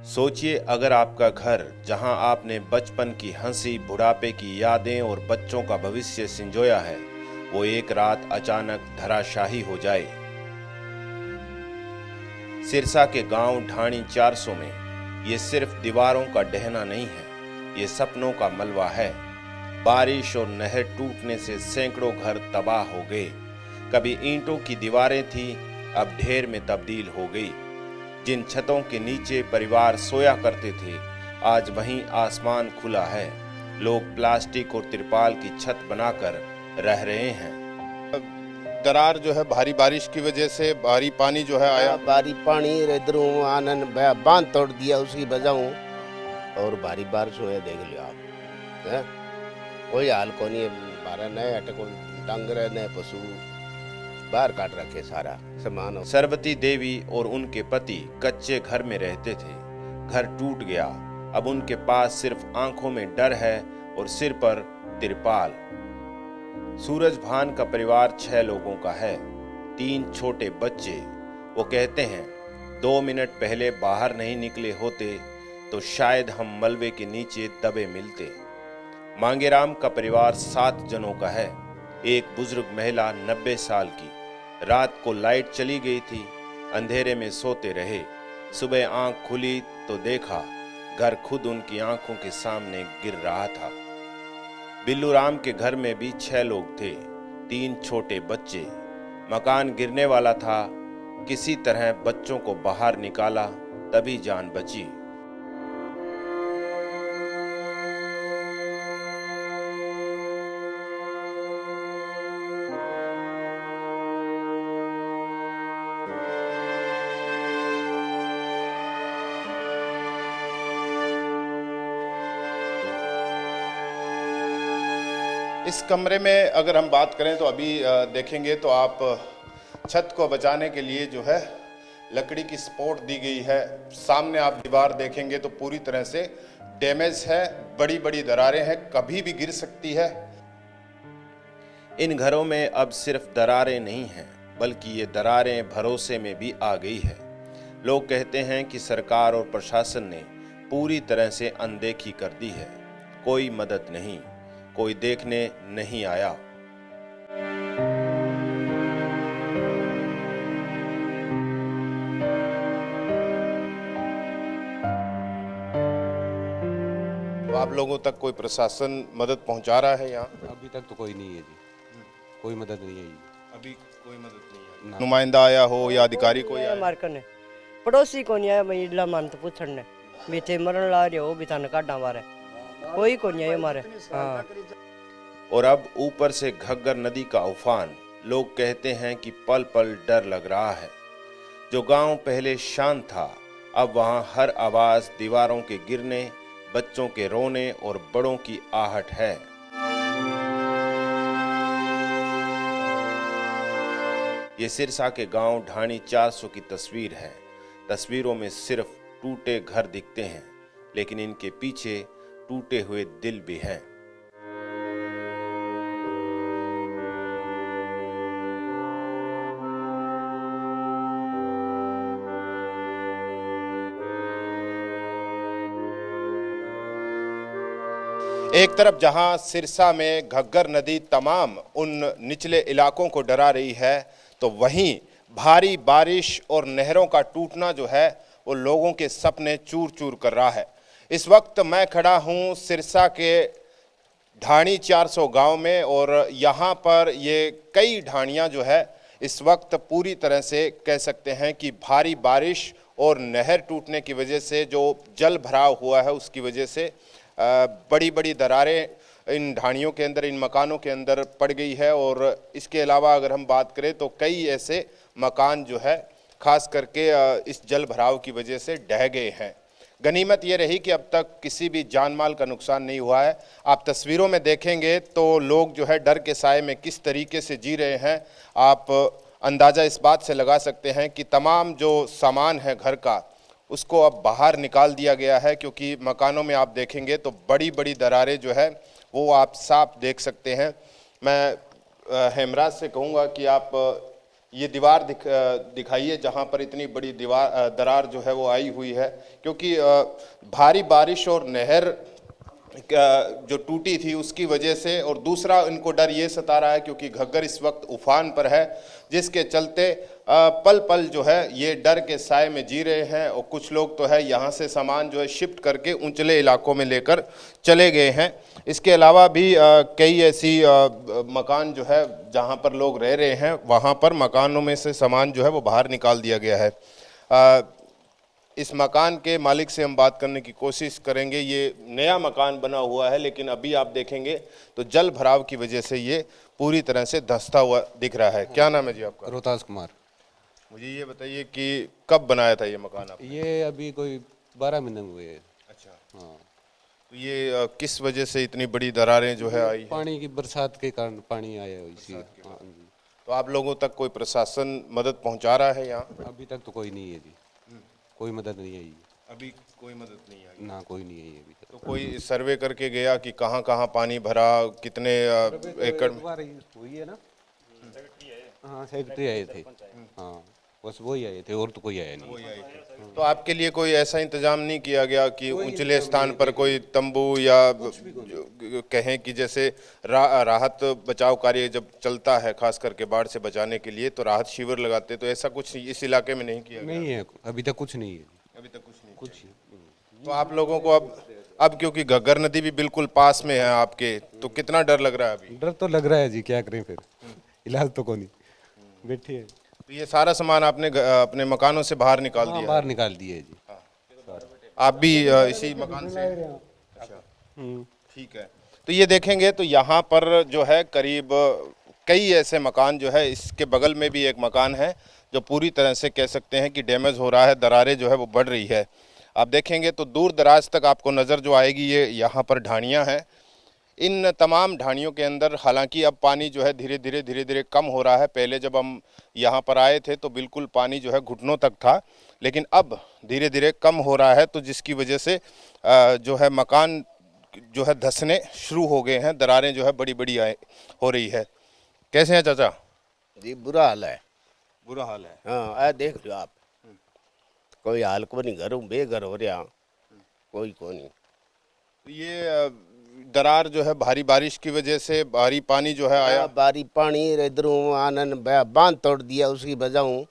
सोचिए अगर आपका घर, जहां आपने बचपन की हंसी, बुढ़ापे की यादें और बच्चों का भविष्य संजोया है, वो एक रात अचानक धराशाही हो जाए। सिरसा के गांव ढाणी 400 में ये सिर्फ दीवारों का ढहना नहीं है, ये सपनों का मलबा है। बारिश और नहर टूटने से सैकड़ों घर तबाह हो गए। कभी ईंटों की दीवारें थी, अब ढेर में तब्दील हो गई। जिन छतों के नीचे परिवार सोया करते थे, आज वहीं आसमान खुला है। लोग प्लास्टिक और तिरपाल की छत बनाकर रह रहे हैं। दरार जो है भारी बारिश की वजह से भारी पानी जो है आया। भारी पानी इधरों आनन बांध तोड़ दिया उसकी वजह और भारी बारिश हुए देख लियो आप है? कोई हाल को नहीं। बारह नए अटको डांगर नए पशु बाहर काट रखे सारा सामान। सरवती देवी और उनके पति कच्चे घर में रहते थे। घर टूट गया। अब उनके पास सिर्फ आंखों में डर है और सिर पर तिरपाल। सूरज भान का परिवार 6 लोगों का है, 3 छोटे बच्चे। वो कहते हैं 2 मिनट पहले बाहर नहीं निकले होते तो शायद हम मलबे के नीचे दबे मिलते। मांगेराम का परिवार 7 जनों का है। एक बुजुर्ग महिला 90 साल की। रात को लाइट चली गई थी, अंधेरे में सोते रहे। सुबह आंख खुली तो देखा घर खुद उनकी आंखों के सामने गिर रहा था। बिल्लू राम के घर में भी 6 लोग थे, 3 छोटे बच्चे। मकान गिरने वाला था, किसी तरह बच्चों को बाहर निकाला, तभी जान बची। इस कमरे में अगर हम बात करें तो अभी देखेंगे तो आप छत को बचाने के लिए जो है लकड़ी की सपोर्ट दी गई है। सामने आप दीवार देखेंगे तो पूरी तरह से डैमेज है, बड़ी बड़ी दरारें हैं, कभी भी गिर सकती है। इन घरों में अब सिर्फ दरारें नहीं हैं, बल्कि ये दरारें भरोसे में भी आ गई है। लोग कहते हैं कि सरकार और प्रशासन ने पूरी तरह से अनदेखी कर दी है। कोई मदद नहीं, कोई देखने नहीं आया। तो आप लोगों तक कोई प्रशासन मदद पहुंचा रहा है यहाँ? अभी तक तो कोई नहीं है जी, कोई मदद नहीं है जी। अभी कोई मदद नहीं है। नुमाइंदा आया हो या अधिकारी कोई आया? मारकने पड़ोसी को नहीं आया। मैं इडला मान तो पूछने बेटे मरण ला रहे हो बिताने काटा मारे, कोई को नहीं आया मारे। हाँ। और अब ऊपर से घग्गर नदी का उफान। लोग कहते हैं कि पल पल डर लग रहा है। जो गांव पहले शांत था, अब वहां हर आवाज दीवारों के गिरने, बच्चों के रोने और बड़ों की आहट है। ये सिरसा के गांव ढाणी 400 की तस्वीर है। तस्वीरों में सिर्फ टूटे घर दिखते हैं, लेकिन इनके पीछे टूटे हुए दिल भी हैं। एक तरफ जहां सिरसा में घग्गर नदी तमाम उन निचले इलाकों को डरा रही है, तो वहीं भारी बारिश और नहरों का टूटना जो है वो लोगों के सपने चूर चूर कर रहा है। इस वक्त मैं खड़ा हूं सिरसा के ढाणी 400 गांव में और यहां पर ये कई ढाणियां जो है इस वक्त पूरी तरह से कह सकते हैं कि भारी बारिश और नहर टूटने की वजह से जो जल भराव हुआ है उसकी वजह से बड़ी बड़ी दरारें इन ढाणियों के अंदर, इन मकानों के अंदर पड़ गई है। और इसके अलावा अगर हम बात करें तो कई ऐसे मकान जो है खास करके इस जल भराव की वजह से ढह गए हैं। गनीमत ये रही कि अब तक किसी भी जान माल का नुकसान नहीं हुआ है। आप तस्वीरों में देखेंगे तो लोग जो है डर के साए में किस तरीके से जी रहे हैं, आप अंदाज़ा इस बात से लगा सकते हैं कि तमाम जो सामान है घर का उसको अब बाहर निकाल दिया गया है, क्योंकि मकानों में आप देखेंगे तो बड़ी बड़ी दरारें जो है वो आप साफ देख सकते हैं। मैं हेमराज से कहूँगा कि आप ये दीवार दिखाइए जहां पर इतनी बड़ी दरार जो है वो आई हुई है, क्योंकि भारी बारिश और नहर जो टूटी थी उसकी वजह से, और दूसरा इनको डर ये सता रहा है क्योंकि घग्गर इस वक्त उफान पर है, जिसके चलते पल पल जो है ये डर के साए में जी रहे हैं। और कुछ लोग तो है यहाँ से सामान जो है शिफ्ट करके ऊंचले इलाकों में लेकर चले गए हैं। इसके अलावा भी कई ऐसी मकान जो है जहाँ पर लोग रह रहे हैं, वहाँ पर मकानों में से सामान जो है वो बाहर निकाल दिया गया है। इस मकान के मालिक से हम बात करने की कोशिश करेंगे। ये नया मकान बना हुआ है, लेकिन अभी आप देखेंगे तो जल भराव की वजह से ये पूरी तरह से धंसता हुआ दिख रहा है। क्या नाम है जी आपका? रोहतास कुमार। मुझे ये बताइए कि कब बनाया था ये मकान आपने? ये अभी कोई 12 महीने हुए हैं। अच्छा, हाँ, तो ये किस वजह से इतनी बड़ी दरारें जो है आई? पानी की बरसात के कारण पानी आया है इसी। हाँ जी। तो आप लोगों तक कोई प्रशासन मदद पहुंचा रहा है यहाँ? अभी तक तो कोई नहीं है जी, कोई मदद नहीं आई। अभी कोई मदद नहीं आई ना, कोई नहीं आई अभी तक। तो कोई सर्वे करके गया कि कहाँ कहाँ पानी भरा, कितने एकड़? हुई है ना? हाँ, सेक्रेटरी आए थे। हाँ, बस वही आए थे, और तो कोई आया नहीं। तो आपके लिए कोई ऐसा इंतजाम नहीं किया गया कि ऊंचले स्थान पर कोई तंबू या कहें कि जैसे राहत बचाव कार्य जब चलता है, खास करके बाढ़ से बचाने के लिए, तो राहत शिविर लगाते, तो ऐसा कुछ इस इलाके में नहीं किया गया? नहीं है, अभी तक कुछ नहीं है। अभी तक कुछ नहीं, कुछ। तो आप लोगों को अब क्योंकि घग्गर नदी भी बिल्कुल पास में है आपके, तो कितना डर लग रहा है अभी? डर तो लग रहा है जी, क्या करें फिर, इलाज तो कोई नहीं, बैठिए। तो ये सारा सामान आपने अपने मकानों से बाहर निकाल हाँ, दिया? बाहर निकाल दिए जी। आप भी इसी मकान से? अच्छा, ठीक है। तो ये देखेंगे तो यहाँ पर जो है करीब कई ऐसे मकान जो है, इसके बगल में भी एक मकान है जो पूरी तरह से कह सकते हैं कि डैमेज हो रहा है, दरारें जो है वो बढ़ रही है। आप देखेंगे तो दूर दराज तक आपको नज़र जो आएगी, ये यहाँ पर ढाणियाँ हैं। इन तमाम ढाणियों के अंदर हालांकि अब पानी जो है धीरे धीरे कम हो रहा है। पहले जब हम यहाँ पर आए थे तो बिल्कुल पानी जो है घुटनों तक था, लेकिन अब धीरे धीरे कम हो रहा है, तो जिसकी वजह से जो है मकान जो है धंसने शुरू हो गए हैं, दरारें जो है बड़ी बड़ी हो रही है। कैसे हैं चाचा? जी बुरा हाल है। बुरा हाल है। हाँ, आ देख लो आप, कोई हाल को नहीं, घरों बेघर हो रहा, कोई को नहीं। तो ये दरार जो है भारी बारिश की वजह से, भारी पानी जो है आया, भारी पानी इधरों आनन बांध तोड़ दिया उसकी वजह हूँ,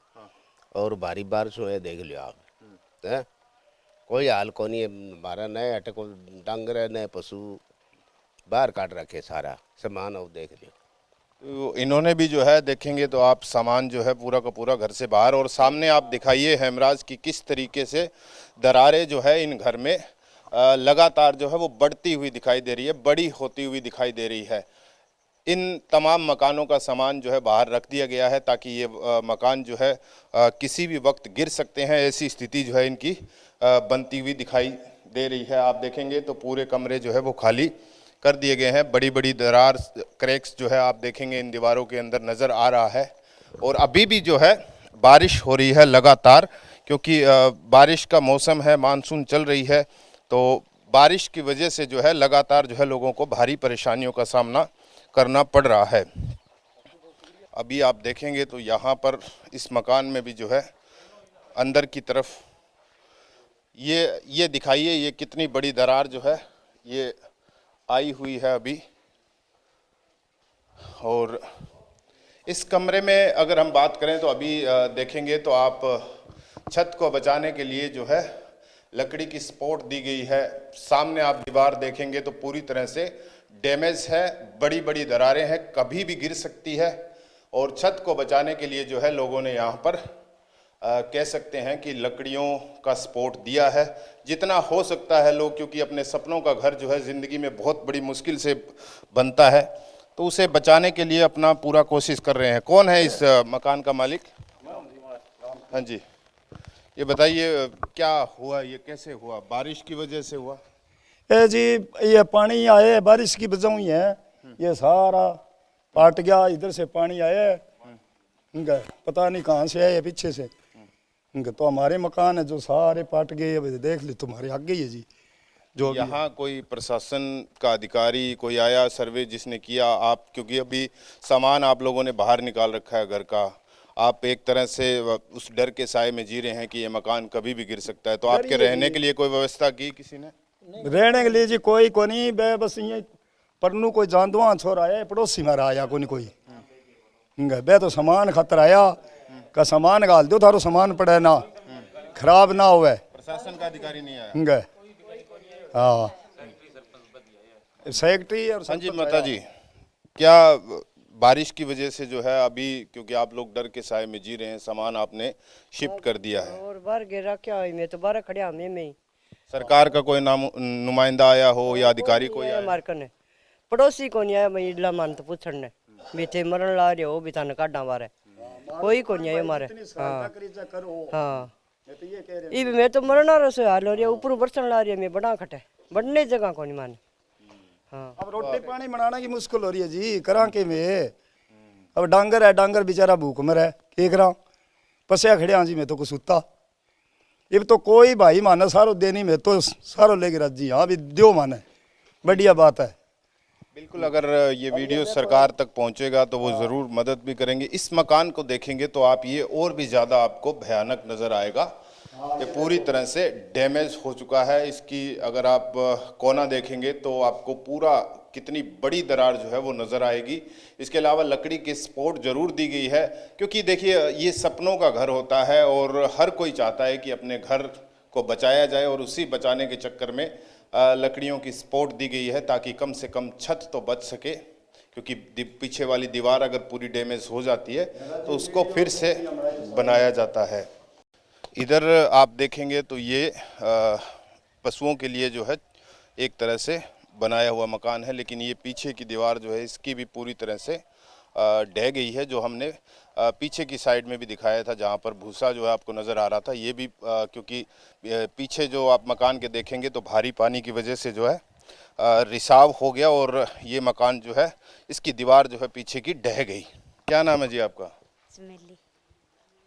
और भारी बारिश हुए देख लो आप। है कोई हाल को नहीं है, हमारा नए हटे को डंगर नए पशु बाहर काट रखे, सारा सामान और देख लो। तो इन्होंने भी जो है देखेंगे तो आप सामान जो है पूरा का पूरा घर से बाहर, और सामने आप दिखाइए हेमराज की किस तरीके से दरारें जो है इन घर में लगातार जो है वो बढ़ती हुई दिखाई दे रही है, बड़ी होती हुई दिखाई दे रही है। इन तमाम मकानों का सामान जो है बाहर रख दिया गया है ताकि ये मकान जो है किसी भी वक्त गिर सकते हैं, ऐसी स्थिति जो है इनकी बनती हुई दिखाई दे रही है। आप देखेंगे तो पूरे कमरे जो है वो खाली कर दिए गए हैं। बड़ी बड़ी दरार, क्रैक्स जो है आप देखेंगे इन दीवारों के अंदर नज़र आ रहा है। और अभी भी जो है बारिश हो रही है लगातार, क्योंकि बारिश का मौसम है, मानसून चल रही है, तो बारिश की वजह से जो है लगातार जो है लोगों को भारी परेशानियों का सामना करना पड़ रहा है। अभी आप देखेंगे तो यहाँ पर इस मकान में भी जो है अंदर की तरफ ये दिखाइए, ये कितनी बड़ी दरार जो है ये आई हुई है अभी। और इस कमरे में अगर हम बात करें तो अभी देखेंगे तो आप छत को बचाने के लिए जो है लकड़ी की सपोर्ट दी गई है। सामने आप दीवार देखेंगे तो पूरी तरह से डैमेज है, बड़ी बड़ी दरारें हैं, कभी भी गिर सकती है। और छत को बचाने के लिए जो है लोगों ने यहाँ पर कह सकते हैं कि लकड़ियों का सपोर्ट दिया है जितना हो सकता है लोग, क्योंकि अपने सपनों का घर जो है ज़िंदगी में बहुत बड़ी मुश्किल से बनता है, तो उसे बचाने के लिए अपना पूरा कोशिश कर रहे हैं। कौन है इस मकान का मालिक? हाँ जी, ये बताइए क्या हुआ, ये कैसे हुआ? बारिश की वजह से हुआ? जी ये पानी आए बारिश की वजह हुई है, ये सारा पाट गया, इधर से पानी आया इनका पता नहीं कहाँ से आया, पीछे से इनका। तो हमारे मकान है जो सारे पाट गए, अभी देख ली तुम्हारे आगे ही है जी। जो यहाँ कोई प्रशासन का अधिकारी कोई आया, सर्वे जिसने किया? आप क्योंकि अभी सामान आप लोगों ने बाहर निकाल रखा है घर का, आप एक तरह से उस डर के साए में जी रहे हैं कि ये मकान कभी भी गिर सकता है, तो आपके रहने के लिए कोई व्यवस्था की किसी ने? रहने के लिए जी कोई को नहीं, बे बस ये परनू कोई जानदुआ छोरा है पड़ोसी में आया कोई बे तो सामान खतर आया का सामान गाल दो, थारो सामान पड़े ना खराब ना होवे। प्रशासन का अधिकारी नहीं आया? हाँ सेक्रेटरी और हाँ जी माता जी, क्या बारिश की वजह से जो है अभी, क्योंकि आप लोग डर के साए में जी रहे हैं, सामान आपने शिफ्ट कर दिया है, और बाहर गिरा क्या हुई, मैं तो बाहर खड़िया हमें में ही। सरकार का कोई नुमाइंदा आया हो या अधिकारी कोई आया? मार करने पड़ोसी को नहीं आया, मैं इडला मान तो पूछने बेटे मरण ला रहे हो भी थाने काटा मारे, कोई को नहीं आया मारे। हाँ ये मैं तो मरना रसोई हाल हो रही है, ऊपर बरसन ला रही है, मैं बड़ा खटे बढ़ने जगह को नहीं माने। हाँ अब रोटी पानी बनाना की मुश्किल हो रही है जी, करा के में अब डांगर है, डांगर बेचारा भूख मर है, के करा पसिया खड़े हाँ जी, मैं तो कुछ सुता अब तो कोई भाई माना सारो देनी, में तो सारो लेके राजी। हाँ भी दो माने, बढ़िया बात है। बिल्कुल, अगर ये वीडियो सरकार तक पहुंचेगा तो वो ज़रूर मदद भी करेंगे। इस मकान को देखेंगे तो आप ये और भी ज़्यादा आपको भयानक नज़र आएगा। ये पूरी तरह से डैमेज हो चुका है। इसकी अगर आप कोना देखेंगे तो आपको पूरा कितनी बड़ी दरार जो है वो नज़र आएगी। इसके अलावा लकड़ी की सपोर्ट ज़रूर दी गई है, क्योंकि देखिए ये सपनों का घर होता है और हर कोई चाहता है कि अपने घर को बचाया जाए, और उसी बचाने के चक्कर में लकड़ियों की सपोर्ट दी गई है ताकि कम से कम छत तो बच सके, क्योंकि पीछे वाली दीवार अगर पूरी डैमेज हो जाती है तो उसको फिर से बनाया जाता है। इधर आप देखेंगे तो ये पशुओं के लिए जो है एक तरह से बनाया हुआ मकान है, लेकिन ये पीछे की दीवार जो है इसकी भी पूरी तरह से ढह गई है। जो हमने पीछे की साइड में भी दिखाया था, जहाँ पर भूसा जो है आपको नज़र आ रहा था, ये भी क्योंकि पीछे जो आप मकान के देखेंगे तो भारी पानी की वजह से जो है रिसाव हो गया और ये मकान जो है इसकी दीवार जो है पीछे की ढह गई। क्या नाम है जी आपका?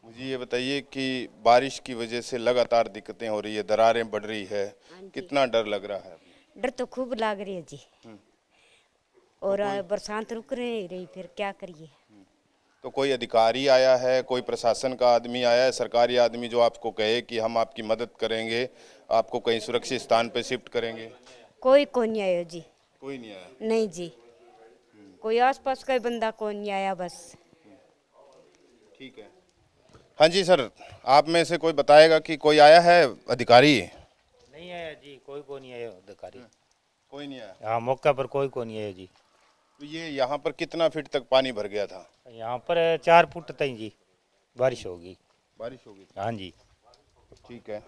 मुझे ये बताइए कि बारिश की वजह से लगातार दिक्कतें हो रही है, दरारें बढ़ रही है, कितना डर लग रहा है? डर तो खूब लाग रही है जी, और बरसात रुक रही, फिर क्या करिए। तो कोई अधिकारी आया है, कोई प्रशासन का आदमी आया है, सरकारी आदमी, जो आपको कहे कि हम आपकी मदद करेंगे, आपको कहीं सुरक्षित स्थान पे शिफ्ट करेंगे? कोई नहीं आया जी। कोई नहीं आया? नहीं जी, कोई आसपास का बंदा कोई नहीं आया बस। ठीक है। हाँ जी सर, आप में से कोई बताएगा कि कोई आया है अधिकारी? नहीं आया जी, कोई को नहीं आया अधिकारी। कोई नहीं आया? हाँ, मौका पर कोई को नहीं आया जी। तो ये यहाँ पर कितना फीट तक पानी भर गया था? यहाँ पर 4 फुट तक जी बारिश होगी। बारिश होगी? हाँ जी। ठीक है।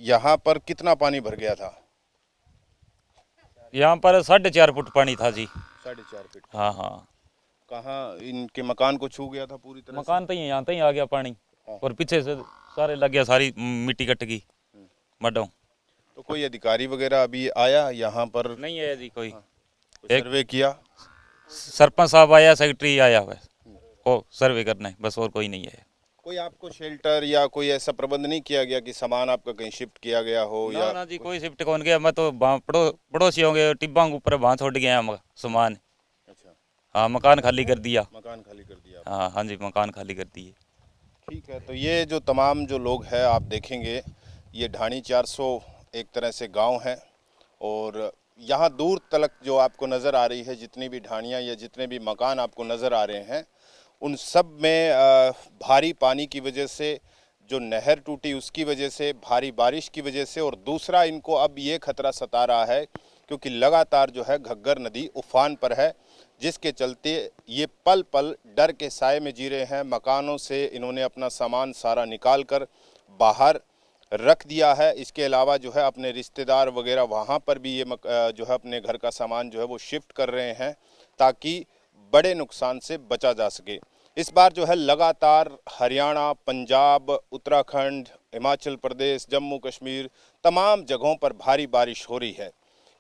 यहाँ पर कितना पानी भर गया था? यहाँ पर 4.5 फुट पानी था जी। 4.5 फीट? हाँ हाँ। कहाँ इनके मकान को छू गया था पूरी तरह मकान तो यहाँ तक आ गया पानी, और पीछे से सारे लग गया, सारी मिट्टी कट गई मडों। तो कोई अधिकारी वगैरह अभी आया यहाँ पर? नहीं आया जी कोई। सर्वे किया? सरपंच साहब आया, सेक्रेटरी आया हुआ वो सर्वे करने, बस और कोई नहीं आया। कोई आपको शेल्टर या कोई ऐसा प्रबंध नहीं किया गया कि सामान आपका कहीं शिफ्ट किया गया हो? ना या ना जी, कोई शिफ्ट कौन गया, मैं तो पड़ोसी होंगे टिब्बा के ऊपर वहाँ छोड़ गया सामान। अच्छा, हाँ, मकान खाली कर दिया। मकान खाली कर दिया? हाँ हाँ जी, मकान खाली कर दिए। ठीक है। तो ये जो तमाम जो लोग हैं आप देखेंगे, ये ढाणी 400 एक तरह से गांव है, और यहाँ दूर तक जो आपको नज़र आ रही है, जितनी भी ढाणियाँ या जितने भी मकान आपको नज़र आ रहे हैं, उन सब में भारी पानी की वजह से, जो नहर टूटी उसकी वजह से, भारी बारिश की वजह से, और दूसरा इनको अब ये खतरा सता रहा है क्योंकि लगातार जो है घग्गर नदी उफान पर है, जिसके चलते ये पल पल डर के साए में जी रहे हैं। मकानों से इन्होंने अपना सामान सारा निकाल कर बाहर रख दिया है। इसके अलावा जो है अपने रिश्तेदार वगैरह वहाँ पर भी ये जो है अपने घर का सामान जो है वो शिफ्ट कर रहे हैं ताकि बड़े नुकसान से बचा जा सके। इस बार जो है लगातार हरियाणा, पंजाब, उत्तराखंड, हिमाचल प्रदेश, जम्मू कश्मीर, तमाम जगहों पर भारी बारिश हो रही है।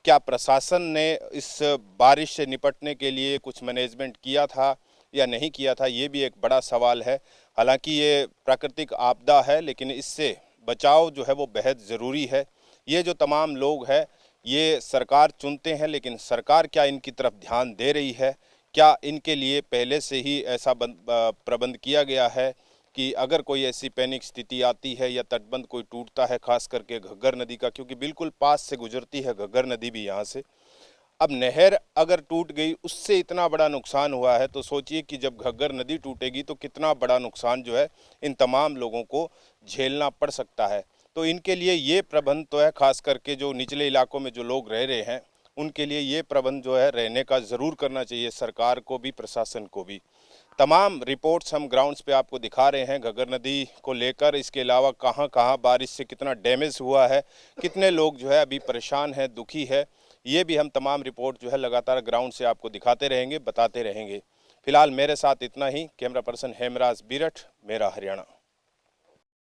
क्या प्रशासन ने इस बारिश से निपटने के लिए कुछ मैनेजमेंट किया था या नहीं किया था, ये भी एक बड़ा सवाल है। हालांकि ये प्राकृतिक आपदा है, लेकिन इससे बचाव जो है वो बेहद ज़रूरी है। ये जो तमाम लोग हैं ये सरकार चुनते हैं, लेकिन सरकार क्या इनकी तरफ ध्यान दे रही है, क्या इनके लिए पहले से ही ऐसा प्रबंध किया गया है कि अगर कोई ऐसी पैनिक स्थिति आती है या तटबंध कोई टूटता है, खास करके घग्गर नदी का, क्योंकि बिल्कुल पास से गुजरती है घग्गर नदी भी यहाँ से। अब नहर अगर टूट गई, उससे इतना बड़ा नुकसान हुआ है, तो सोचिए कि जब घग्गर नदी टूटेगी तो कितना बड़ा नुकसान जो है इन तमाम लोगों को झेलना पड़ सकता है। तो इनके लिए ये प्रबंध तो है, खास करके जो निचले इलाकों में जो लोग रह रहे हैं उनके लिए ये प्रबंध जो है रहने का ज़रूर करना चाहिए, सरकार को भी, प्रशासन को भी। तमाम रिपोर्ट्स हम ग्राउंड्स पे आपको दिखा रहे हैं घग्गर नदी को लेकर। इसके अलावा कहां कहां बारिश से कितना डैमेज हुआ है, कितने लोग जो है अभी परेशान है, दुखी है, ये भी हम तमाम रिपोर्ट जो है लगातार ग्राउंड से आपको दिखाते रहेंगे, बताते रहेंगे। फिलहाल मेरे साथ इतना ही। कैमरा पर्सन हेमराज बीरठ, मेरा हरियाणा।